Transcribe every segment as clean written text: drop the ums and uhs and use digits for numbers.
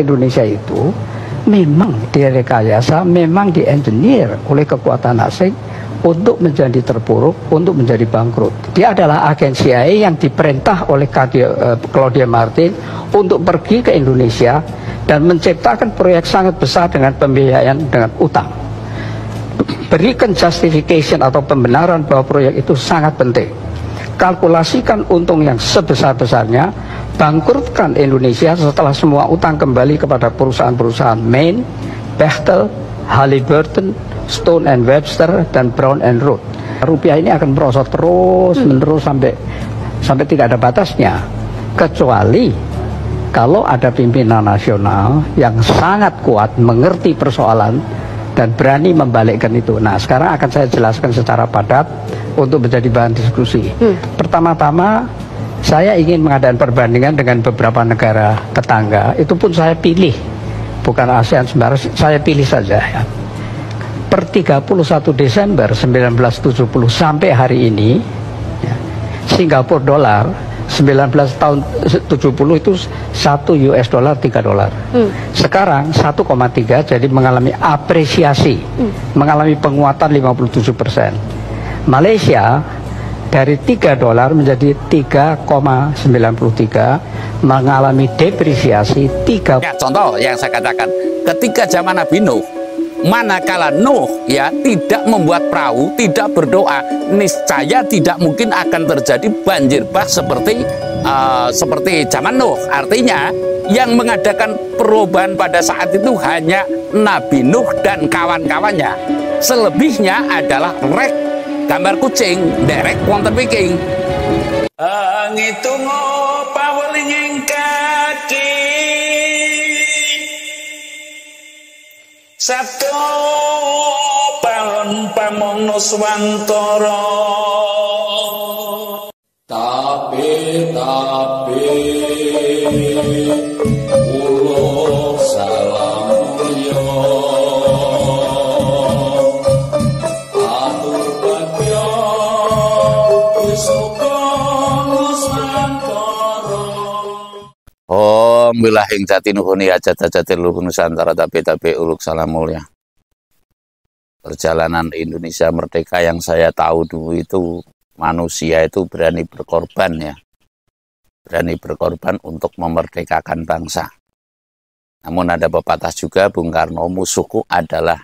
Indonesia itu memang direkayasa, memang di-engineer oleh kekuatan asing untuk menjadi terpuruk, untuk menjadi bangkrut. Dia adalah agen CIA yang diperintah oleh Claudia Martin untuk pergi ke Indonesia dan menciptakan proyek sangat besar dengan pembiayaan dengan utang. Berikan justification atau pembenaran bahwa proyek itu sangat penting. Kalkulasikan untung yang sebesar-besarnya, bangkrutkan Indonesia setelah semua utang kembali kepada perusahaan-perusahaan Main, Bechtel, Halliburton, Stone and Webster, dan Brown and Root. Rupiah ini akan merosot terus menerus sampai tidak ada batasnya, kecuali kalau ada pimpinan nasional yang sangat kuat mengerti persoalan dan berani membalikkan itu. Nah, sekarang akan saya jelaskan secara padat untuk menjadi bahan diskusi. Pertama-tama, saya ingin mengadakan perbandingan dengan beberapa negara tetangga. Itu pun saya pilih, bukan ASEAN sembarang, saya pilih saja ya. Per 31 Desember 1970 sampai hari ini, ya, Singapura dolar 19 tahun 70 itu 1 US dollar 3 dolar. Sekarang 1,3, jadi mengalami apresiasi, mengalami penguatan 57%. Malaysia dari 3 dolar menjadi 3,93, mengalami depresiasi 3. Ya, contoh yang saya katakan, ketika zaman Nabi Nuh, manakala Nuh ya tidak membuat perahu, tidak berdoa, niscaya tidak mungkin akan terjadi banjir bah seperti zaman Nuh. Artinya yang mengadakan perubahan pada saat itu hanya Nabi Nuh dan kawan-kawannya. Selebihnya adalah rek gambar kucing, derek wonten viking. Ngitung paweling kaki Sabtu palon pamongno swantara. Tapi ulo salam yo atur bagyo isuka nusantara. Om wilahing jati nuhuni ajat-ajat luhur Nusantara, tapi uluk salam mulia. Perjalanan Indonesia merdeka yang saya tahu dulu itu, manusia itu berani berkorban ya. Berani berkorban untuk memerdekakan bangsa. Namun ada pepatah juga, Bung Karno, musuhku adalah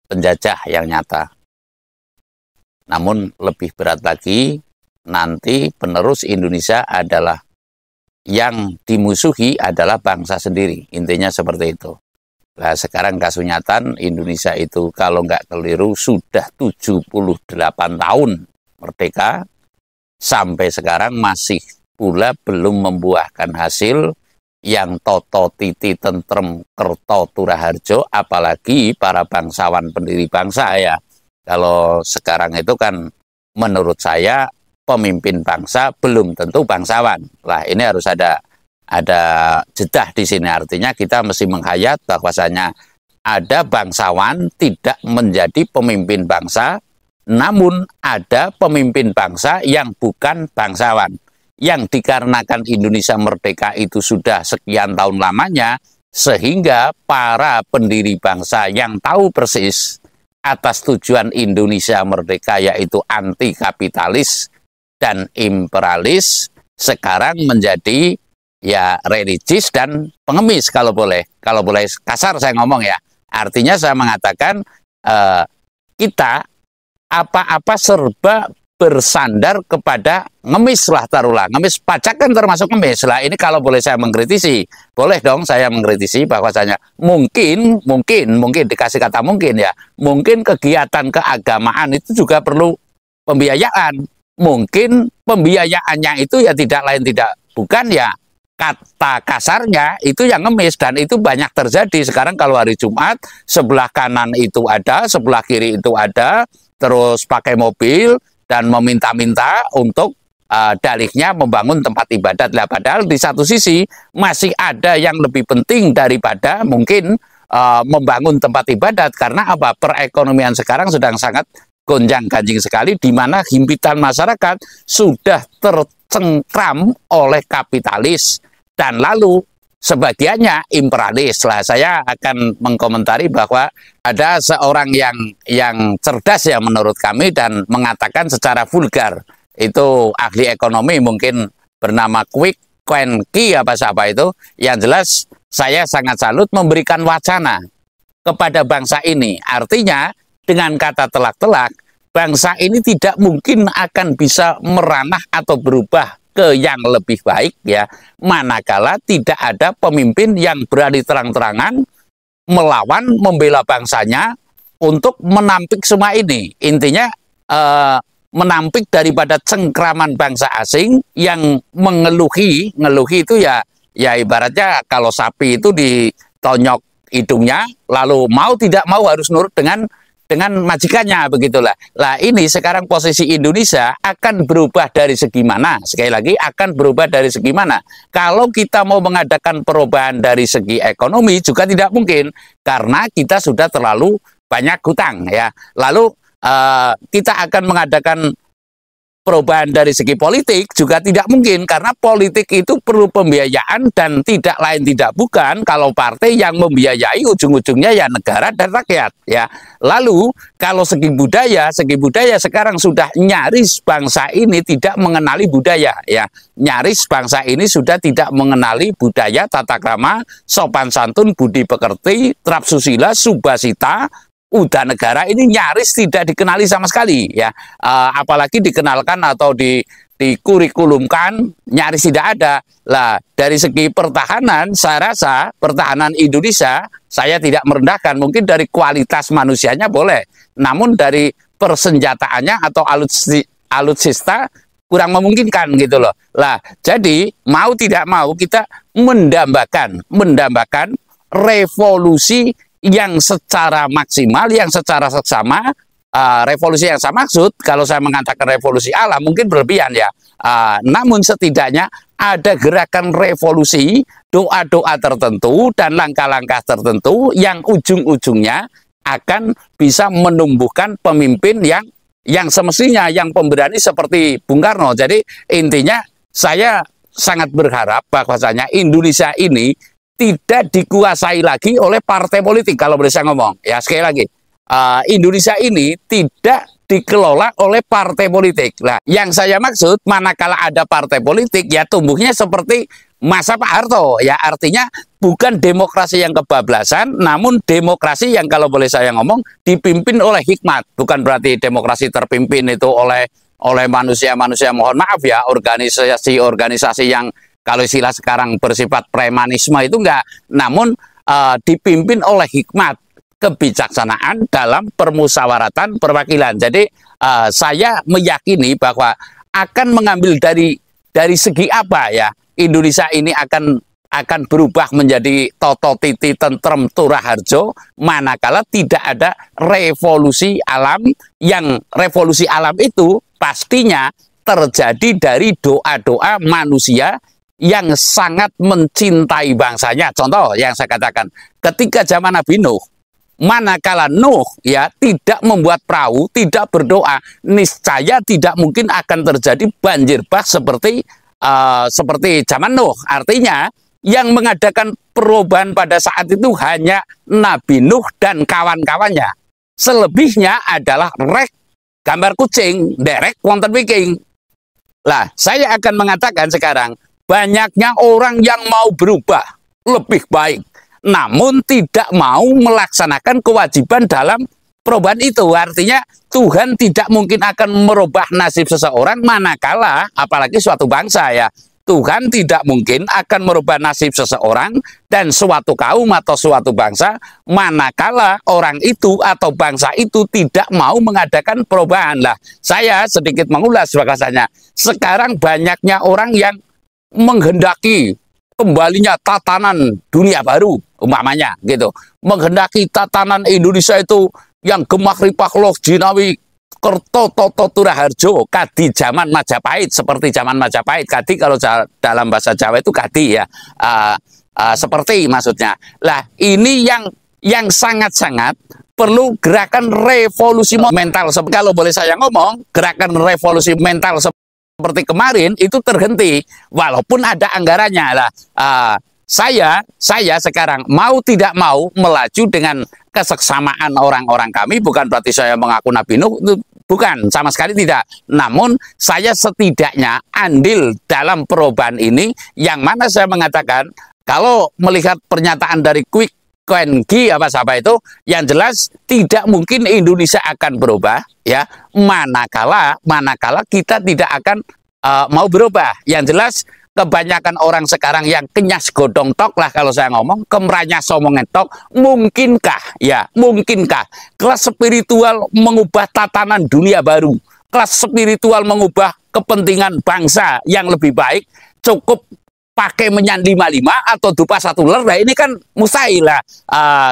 penjajah yang nyata. Namun lebih berat lagi, nanti penerus Indonesia adalah yang dimusuhi adalah bangsa sendiri. Intinya seperti itu. Nah, sekarang kasunyatan Indonesia itu kalau nggak keliru sudah 78 tahun merdeka. Sampai sekarang masih pula belum membuahkan hasil yang toto titi tentrem kerto turaharjo, apalagi para bangsawan pendiri bangsa ya. Kalau sekarang itu kan menurut saya pemimpin bangsa belum tentu bangsawan. Lah ini harus ada jedah di sini. Artinya kita mesti menghayat bahwasanya ada bangsawan tidak menjadi pemimpin bangsa, namun ada pemimpin bangsa yang bukan bangsawan. Yang dikarenakan Indonesia merdeka itu sudah sekian tahun lamanya, sehingga para pendiri bangsa yang tahu persis atas tujuan Indonesia merdeka, yaitu anti kapitalis dan imperialis, sekarang menjadi ya religius dan pengemis, kalau boleh kasar saya ngomong ya. Artinya saya mengatakan kita apa-apa serba bersandar kepada ngemis lah, taruhlah ngemis, pajak kan termasuk ngemis lah. Ini kalau boleh saya mengkritisi, boleh dong saya mengkritisi bahwasanya mungkin dikasih kata mungkin ya, mungkin kegiatan keagamaan itu juga perlu pembiayaan. Mungkin pembiayaannya itu ya tidak lain tidak bukan ya kata kasarnya itu yang ngemis, dan itu banyak terjadi sekarang. Kalau hari Jumat sebelah kanan itu ada, sebelah kiri itu ada, terus pakai mobil dan meminta-minta untuk dalihnya membangun tempat ibadat lah. Padahal di satu sisi masih ada yang lebih penting daripada mungkin membangun tempat ibadat. Karena apa? Perekonomian sekarang sedang sangat gonjang-ganjing sekali, di mana himpitan masyarakat sudah tercengkram oleh kapitalis, dan lalu sebagiannya imperialis. Lah saya akan mengkomentari bahwa ada seorang yang cerdas ya menurut kami dan mengatakan secara vulgar, itu ahli ekonomi mungkin bernama Quick Quenki apa siapa itu, yang jelas saya sangat salut memberikan wacana kepada bangsa ini. Artinya dengan kata telak-telak, bangsa ini tidak mungkin akan bisa meranah atau berubah ke yang lebih baik ya, manakala tidak ada pemimpin yang berani terang-terangan melawan, membela bangsanya untuk menampik semua ini. Intinya menampik daripada cengkraman bangsa asing yang ngeluhi itu ya ibaratnya kalau sapi itu ditonyok hidungnya, lalu mau tidak mau harus nurut dengan majikannya, begitulah. Lah ini sekarang posisi Indonesia akan berubah dari segi mana? Sekali lagi akan berubah dari segi mana? Kalau kita mau mengadakan perubahan dari segi ekonomi juga tidak mungkin karena kita sudah terlalu banyak hutang ya. Lalu kita akan mengadakan perubahan dari segi politik juga tidak mungkin karena politik itu perlu pembiayaan dan tidak lain tidak bukan kalau partai yang membiayai ujung-ujungnya ya negara dan rakyat ya. Lalu kalau segi budaya sekarang sudah nyaris bangsa ini tidak mengenali budaya ya. Nyaris bangsa ini sudah tidak mengenali budaya, tata krama, sopan santun, budi pekerti, trapsusila, subasita, udah negara ini nyaris tidak dikenali sama sekali ya, apalagi dikenalkan atau dikurikulumkan nyaris tidak ada. Lah dari segi pertahanan saya rasa pertahanan Indonesia saya tidak merendahkan, mungkin dari kualitas manusianya boleh, namun dari persenjataannya atau alutsista kurang memungkinkan gitu loh. Lah jadi mau tidak mau kita mendambakan revolusi yang secara maksimal, yang secara seksama. Revolusi yang saya maksud, kalau saya mengatakan revolusi alam mungkin berlebihan ya, namun setidaknya ada gerakan revolusi, doa-doa tertentu dan langkah-langkah tertentu yang ujung-ujungnya akan bisa menumbuhkan pemimpin yang semestinya, yang pemberani seperti Bung Karno. Jadi intinya saya sangat berharap bahwasanya Indonesia ini tidak dikuasai lagi oleh partai politik, kalau boleh saya ngomong. Ya sekali lagi, Indonesia ini tidak dikelola oleh partai politik. Nah, yang saya maksud, manakala ada partai politik, ya tumbuhnya seperti masa Pak Harto. Ya artinya bukan demokrasi yang kebablasan, namun demokrasi yang kalau boleh saya ngomong dipimpin oleh hikmat. Bukan berarti demokrasi terpimpin itu oleh manusia-manusia, mohon maaf ya, organisasi yang kalau istilah sekarang bersifat premanisme itu enggak, namun dipimpin oleh hikmat, kebijaksanaan dalam permusyawaratan perwakilan. Jadi saya meyakini bahwa akan mengambil dari segi apa ya, Indonesia ini akan berubah menjadi Toto Titi Tentrem Turah Harjo manakala tidak ada revolusi alam, yang revolusi alam itu pastinya terjadi dari doa-doa manusia yang sangat mencintai bangsanya. Contoh yang saya katakan, ketika zaman Nabi Nuh, manakala Nuh ya tidak membuat perahu, tidak berdoa, niscaya tidak mungkin akan terjadi banjir bah seperti zaman Nuh. Artinya yang mengadakan perubahan pada saat itu hanya Nabi Nuh dan kawan-kawannya. Selebihnya adalah rek gambar kucing, derek wonten wiking. Lah, saya akan mengatakan sekarang, banyaknya orang yang mau berubah lebih baik, namun tidak mau melaksanakan kewajiban dalam perubahan itu. Artinya Tuhan tidak mungkin akan merubah nasib seseorang manakala, apalagi suatu bangsa ya, Tuhan tidak mungkin akan merubah nasib seseorang dan suatu kaum atau suatu bangsa manakala orang itu atau bangsa itu tidak mau mengadakan perubahan. Lah, saya sedikit mengulas bahasanya. Sekarang banyaknya orang yang menghendaki kembalinya tatanan dunia baru umpamanya gitu, menghendaki tatanan Indonesia itu yang gemak ripah loh jinawi kerto toto turah harjo kadi zaman Majapahit, seperti zaman Majapahit. Kadi kalau dalam bahasa Jawa itu kadi ya, seperti maksudnya. Lah ini yang sangat-sangat perlu gerakan revolusi mental. Kalau boleh saya ngomong, gerakan revolusi mental seperti kemarin itu terhenti walaupun ada anggarannya lah. saya sekarang mau tidak mau melaju dengan keseksamaan orang-orang kami, bukan berarti saya mengaku Nabi Nuh, bukan, sama sekali tidak. Namun saya setidaknya andil dalam perubahan ini, yang mana saya mengatakan kalau melihat pernyataan dari Quick Kengi apa itu, yang jelas tidak mungkin Indonesia akan berubah ya, manakala kita tidak akan mau berubah. Yang jelas kebanyakan orang sekarang yang kenyas godong tok lah kalau saya ngomong, kemranya somongan tok, mungkinkah kelas spiritual mengubah tatanan dunia baru, kelas spiritual mengubah kepentingan bangsa yang lebih baik, cukup pakai menyan 55 atau dupa satu ler. Nah ini kan mustahil lah.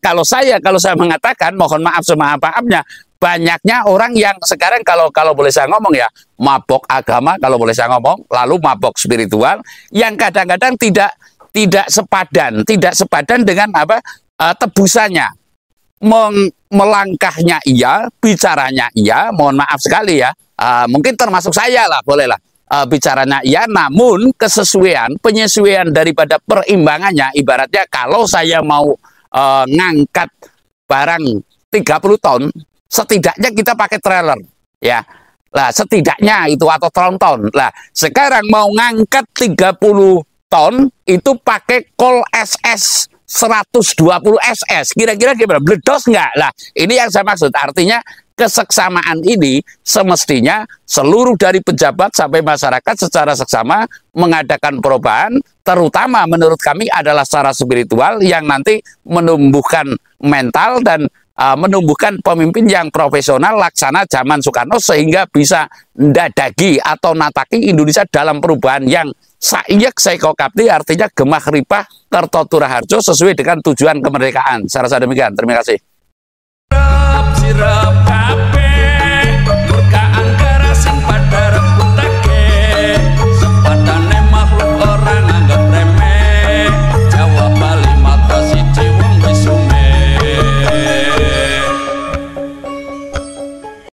Kalau saya mengatakan, mohon maaf semaaf-maafnya, banyaknya orang yang sekarang kalau boleh saya ngomong ya, mabok agama kalau boleh saya ngomong, lalu mabok spiritual, yang kadang-kadang tidak sepadan dengan tebusannya. Melangkahnya iya, bicaranya iya, mohon maaf sekali ya, mungkin termasuk saya lah, bolehlah. Bicaranya ya, namun penyesuaian daripada perimbangannya, ibaratnya kalau saya mau ngangkat barang 30 ton, setidaknya kita pakai trailer ya. Lah setidaknya itu, atau ton-ton. Lah sekarang mau ngangkat 30 ton itu pakai kol SS 120 SS, kira-kira gimana? Bledos nggak? Lah ini yang saya maksud, artinya keseksamaan ini semestinya seluruh dari pejabat sampai masyarakat secara seksama mengadakan perubahan, terutama menurut kami adalah secara spiritual yang nanti menumbuhkan mental dan menumbuhkan pemimpin yang profesional laksana zaman Soekarno, sehingga bisa ndadagi atau nataki Indonesia dalam perubahan yang saiyek saikokapti, artinya gemah ripah Kertotura Harjo sesuai dengan tujuan kemerdekaan. Saya rasa demikian. Terima kasih.